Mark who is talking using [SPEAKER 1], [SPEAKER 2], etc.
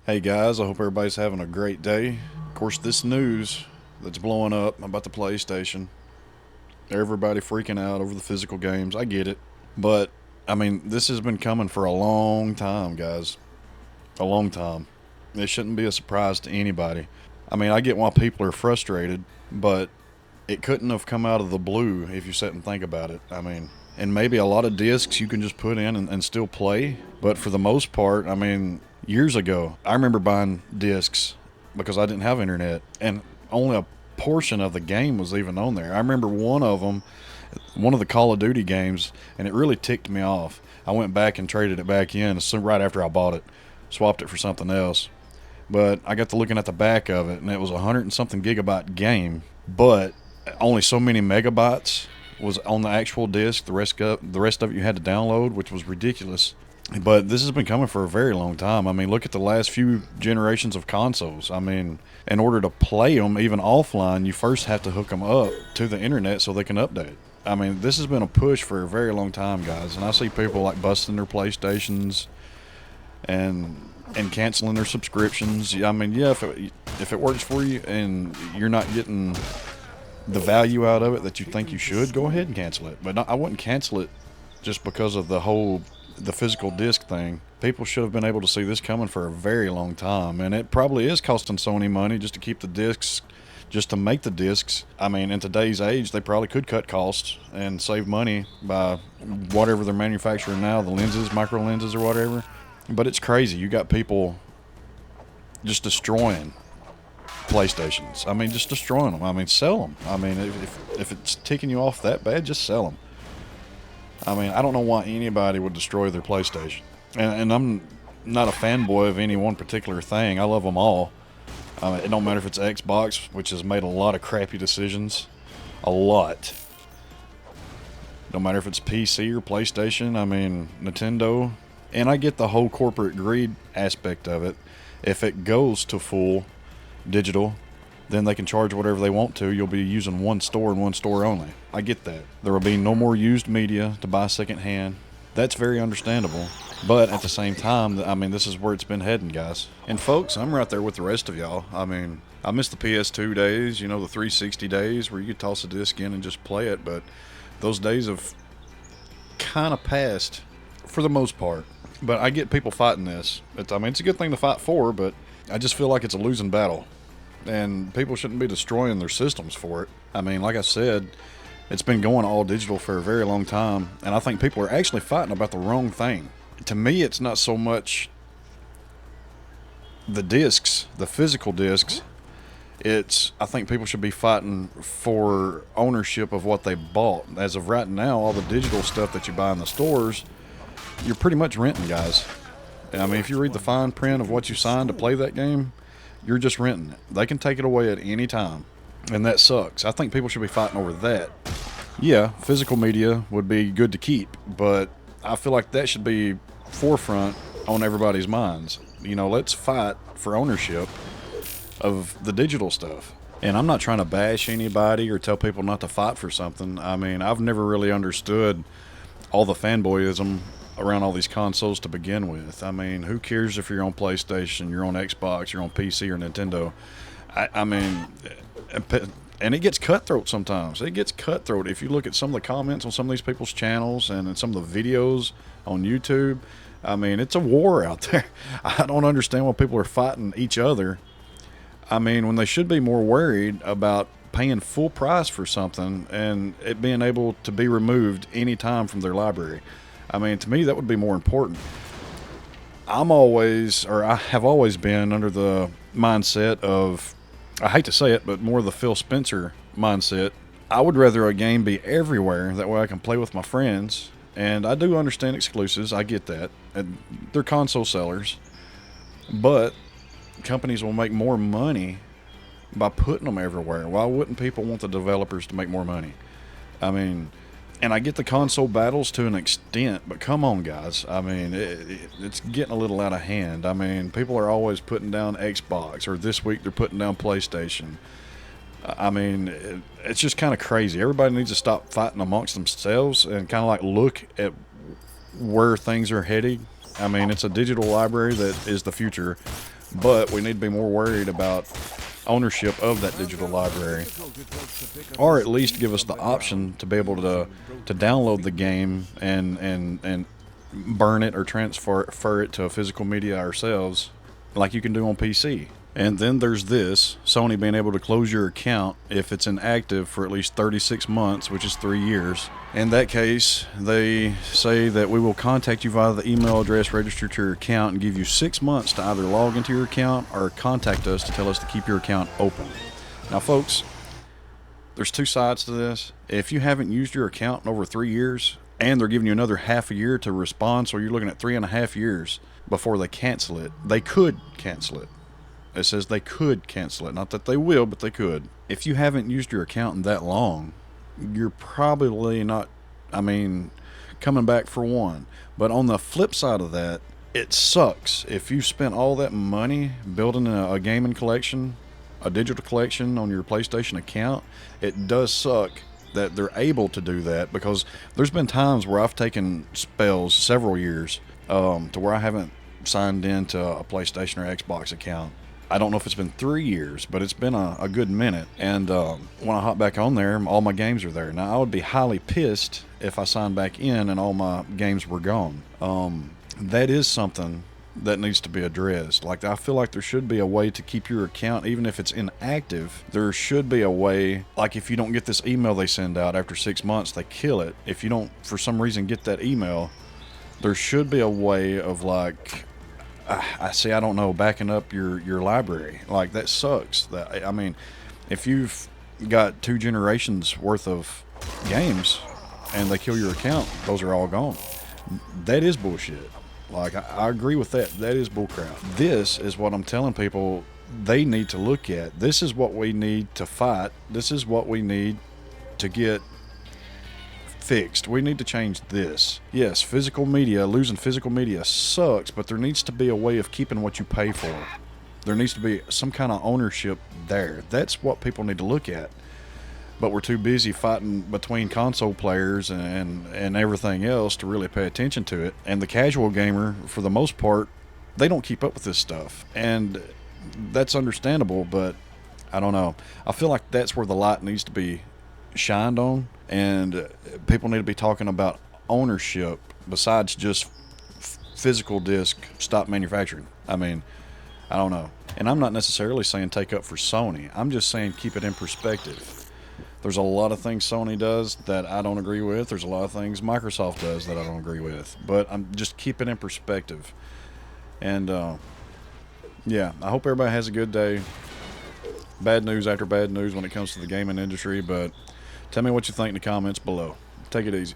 [SPEAKER 1] Hey guys, I hope everybody's having a great day. Of course, this news that's blowing up about the PlayStation, everybody freaking out over the physical games. I get it. But, I mean, this has been coming for a long time, guys. A long time. It shouldn't be a surprise to anybody. I mean, I get why people are frustrated, but it couldn't have come out of the blue if you sit and think about it. I mean, and maybe a lot of discs you can just put in and still play, but for the most part, I mean, years ago, I remember buying discs because I didn't have internet, and only a portion of the game was even on there. I remember one of them, one of the Call of Duty games, and it really ticked me off. I went back and traded it back in right after I bought it, swapped it for something else. But I got to looking at the back of it, and it was a hundred and something gigabyte game, but only so many megabytes was on the actual disc. The rest of it you had to download, which was ridiculous. But this has been coming for a very long time. I mean, look at the last few generations of consoles. I mean, in order to play them even offline, you first have to hook them up to the internet so they can update. I mean, this has been a push for a very long time, guys. And I see people like busting their PlayStations and canceling their subscriptions. I mean, yeah, if it works for you and you're not getting the value out of it that you think you should, go ahead and cancel it. But I wouldn't cancel it just because of the physical disc thing. People should have been able to see this coming for a very long time, and it probably is costing Sony money just to keep the discs, just to make the discs. I mean, in today's age, they probably could cut costs and save money by whatever they're manufacturing now, the lenses, micro lenses, or whatever. But it's crazy. You got people just destroying PlayStations. I mean, just destroying them. I mean, sell them. I mean, if it's ticking you off that bad, just sell them. I mean, I don't know why anybody would destroy their PlayStation. And I'm not a fanboy of any one particular thing. I love them all. It don't matter if it's Xbox, which has made a lot of crappy decisions. A lot. No matter if it's PC or PlayStation. I mean, Nintendo. And I get the whole corporate greed aspect of it. If it goes to full digital, then they can charge whatever they want to. You'll be using one store and one store only. I get that. There will be no more used media to buy secondhand. That's very understandable. But at the same time, I mean, this is where it's been heading, guys. And folks, I'm right there with the rest of y'all. I mean, I miss the PS2 days, the 360 days where you could toss a disc in and just play it. But those days have kind of passed for the most part. But I get people fighting this. It's a good thing to fight for, but I just feel like it's a losing battle. And people shouldn't be destroying their systems for it. I mean, like I said, it's been going all digital for a very long time, and I think people are actually fighting about the wrong thing. To me, it's not so much the discs, the physical discs. I think people should be fighting for ownership of what they bought. As of right now, all the digital stuff that you buy in the stores, you're pretty much renting, guys. I mean, if you read the fine print of what you signed to play that game, you're just renting it. They can take it away at any time, and that sucks. I think people should be fighting over that. Yeah, physical media would be good to keep, but I feel like that should be forefront on everybody's minds. Let's fight for ownership of the digital stuff. And I'm not trying to bash anybody or tell people not to fight for something. I mean, I've never really understood all the fanboyism around all these consoles to begin with. I mean, who cares if you're on PlayStation, you're on Xbox, you're on PC or Nintendo? I mean, and it gets cutthroat sometimes. It gets cutthroat. If you look at some of the comments on some of these people's channels and in some of the videos on YouTube, I mean, it's a war out there. I don't understand why people are fighting each other. I mean, when they should be more worried about paying full price for something and it being able to be removed anytime from their library. I mean, to me, that would be more important. I have always been under the mindset of, I hate to say it, but more the Phil Spencer mindset. I would rather a game be everywhere. That way I can play with my friends. And I do understand exclusives. I get that. And they're console sellers. But companies will make more money by putting them everywhere. Why wouldn't people want the developers to make more money? I mean, and I get the console battles to an extent, but come on, guys. I mean, it's getting a little out of hand. I mean, people are always putting down Xbox, or this week they're putting down PlayStation. I mean, it's just kind of crazy. Everybody needs to stop fighting amongst themselves and kind of like look at where things are heading. I mean, it's a digital library that is the future, but we need to be more worried about ownership of that digital library, or at least give us the option to be able to download the game and burn it or transfer it to a physical media ourselves, like you can do on PC. And then there's this, Sony being able to close your account if it's inactive for at least 36 months, which is 3 years. In that case, they say that we will contact you via the email address registered to your account and give you 6 months to either log into your account or contact us to tell us to keep your account open. Now, folks, there's two sides to this. If you haven't used your account in over 3 years, and they're giving you another half a year to respond, so you're looking at 3.5 years before they cancel it. They could cancel it. It says they could cancel it. Not that they will, but they could. If you haven't used your account in that long, you're probably not, coming back for one. But on the flip side of that, it sucks. If you spent all that money building a gaming collection, a digital collection on your PlayStation account, it does suck that they're able to do that, because there's been times where I've taken spells, several years, to where I haven't signed into a PlayStation or Xbox account. I don't know if it's been 3 years, but it's been a good minute. And when I hop back on there, all my games are there. Now, I would be highly pissed if I signed back in and all my games were gone. That is something that needs to be addressed. Like, I feel like there should be a way to keep your account, even if it's inactive. There should be a way, like if you don't get this email they send out after 6 months, they kill it. If you don't, for some reason, get that email, there should be a way of, like, I don't know, backing up your library. Like, that sucks. If you've got 2 generations worth of games and they kill your account, those are all gone. That is bullshit. Like, I agree with that. That is bullcrap. This is what I'm telling people they need to look at. This is what we need to fight. This is what we need to get fixed. We need to change this. Yes, losing physical media sucks, but there needs to be a way of keeping what you pay for. There needs to be some kind of ownership there. That's what people need to look at. But we're too busy fighting between console players and everything else to really pay attention to it. And the casual gamer, for the most part, they don't keep up with this stuff. And that's understandable, but I don't know. I feel like that's where the light needs to be shined on, and people need to be talking about ownership besides just physical disc stop manufacturing. I don't know. And I'm not necessarily saying take up for Sony. I'm just saying keep it in perspective. There's a lot of things Sony does that I don't agree with. There's a lot of things Microsoft does that I don't agree with. But I'm just keep it in perspective. And yeah, I hope everybody has a good day. Bad news after bad news when it comes to the gaming industry, but tell me what you think in the comments below. Take it easy.